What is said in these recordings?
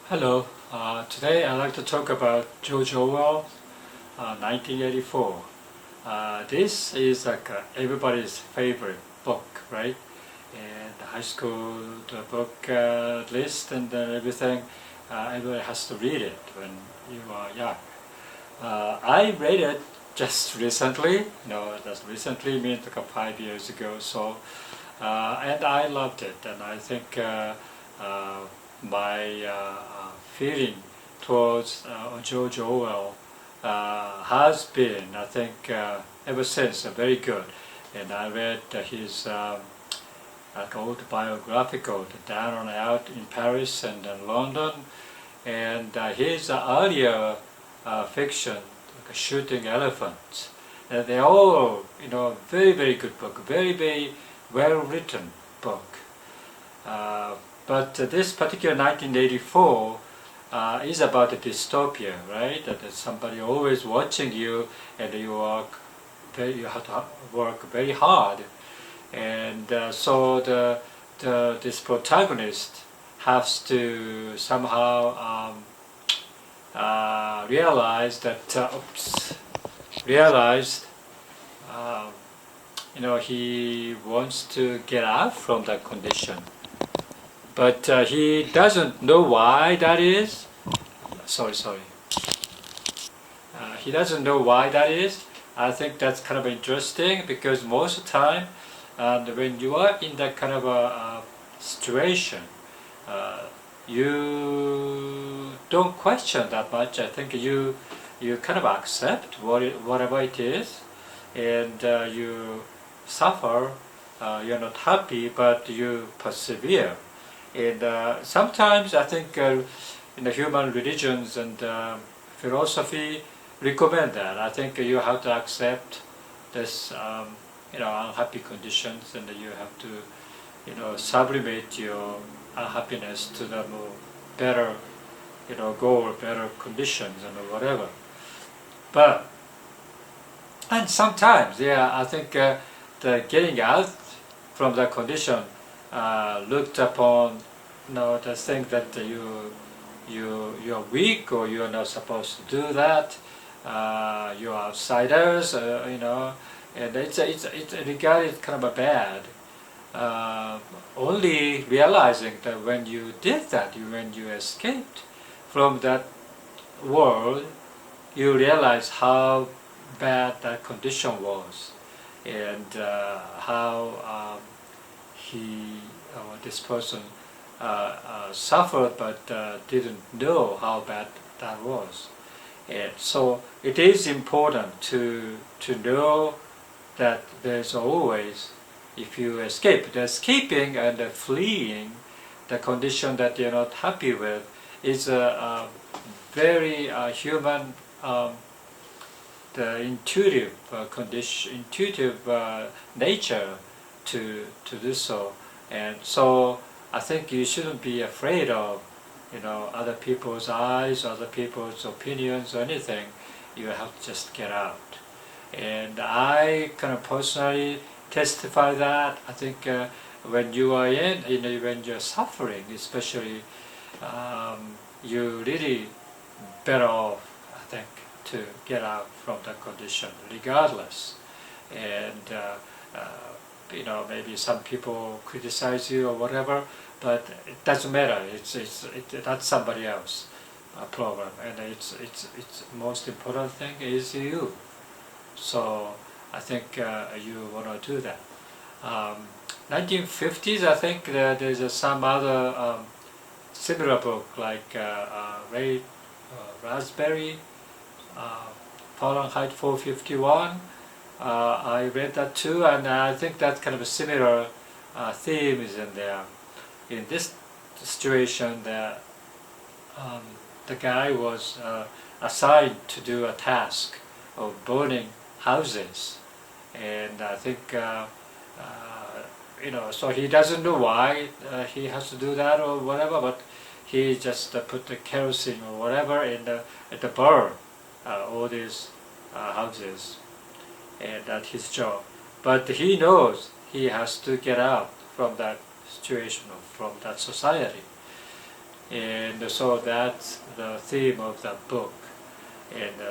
Hello, today I'd like to talk about George Orwell, 1984. This is like everybody's favorite book, right? And the high school, the book list and everything, everybody has to read it when you are young. I read it just recently, just recently means like 5 years ago, so, and I loved it, and I think uh, my feeling towards George Orwell has been, I think, ever since very good. And I read his like autobiographical, Down and Out in Paris and London, and his earlier fiction, like Shooting Elephants. They're all, very, very good book, very, very well written book. Uh, but this particular 1984 is about a dystopia, right? That there's somebody always watching you, and you have to work very hard, and so this protagonist has to somehow realize that realized um, he wants to get out from that condition, but he doesn't know why that is. Sorry. He doesn't know why that is. I think that's kind of interesting because most of the time, when you are in that kind of a situation, you don't question that much. I think you kind of accept whatever it is, and you suffer. You're not happy, but you persevere. And sometimes I think in the human religions and philosophy recommend that. I think you have to accept this, unhappy conditions, and you have to, sublimate your unhappiness to the more better, goal, better conditions, and whatever. But and sometimes, yeah, I think the getting out from that condition looked upon, the thing that you're weak, or you're not supposed to do that. You're outsiders, and it's regarded kind of a bad. Only realizing that when you did that, when you escaped from that world, you realize how bad that condition was, and how this person suffered, but didn't know how bad that was. And so it is important to know that there's always, if you escape, the escaping and the fleeing the condition that you're not happy with is a very human, the intuitive condition, intuitive nature to do so. And so I think you shouldn't be afraid of other people's eyes, other people's opinions or anything. You have to just get out. And I kind of personally testify that. I think when you are when you're suffering, especially, you really better off, I think, to get out from that condition, regardless. And maybe some people criticize you or whatever, but it doesn't matter. That's somebody else's problem, and it's most important thing is you. So I think you want to do that. 1950s, I think there's some other similar book like Ray Raspberry, Fahrenheit 451. I read that too, and I think that kind of a similar theme is in there. In this situation, the guy was assigned to do a task of burning houses, and I think so he doesn't know why he has to do that or whatever, but he just put the kerosene or whatever in the burn all these houses, and that's his job. But he knows he has to get out from that situation or from that society. and so that's the theme of the book. And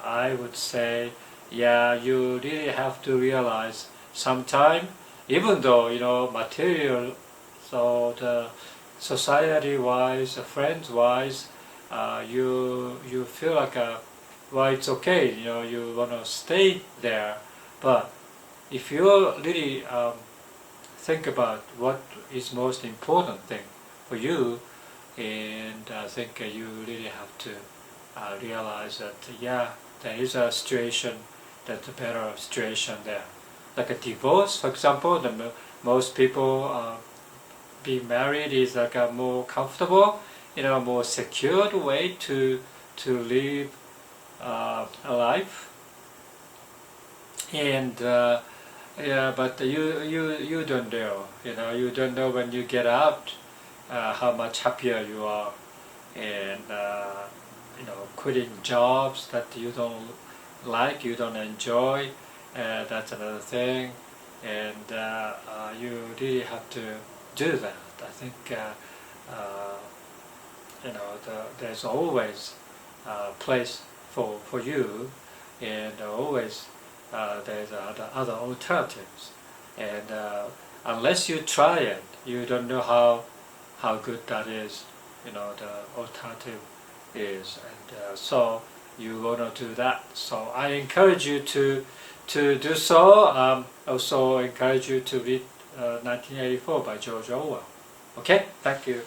I would say, yeah, you really have to realize sometime, even though material, so the society-wise, friends-wise, you feel like well, it's okay, you want to stay there, but if you really think about what is most important thing for you, and I think you really have to realize that yeah, there is a situation that's a better situation there. Like a divorce, for example, most people being married is like a more comfortable, more secured way to live a life. And yeah, but you don't know, you don't know when you get out how much happier you are, and quitting jobs that you don't like, you don't enjoy, that's another thing, and you really have to do that. I think there's always a place for you, and always there's other alternatives, and unless you try it, you don't know how good that is, the alternative is, and so you want to do that. So I encourage you to do so. Also encourage you to read 1984 by George Orwell. Okay, thank you.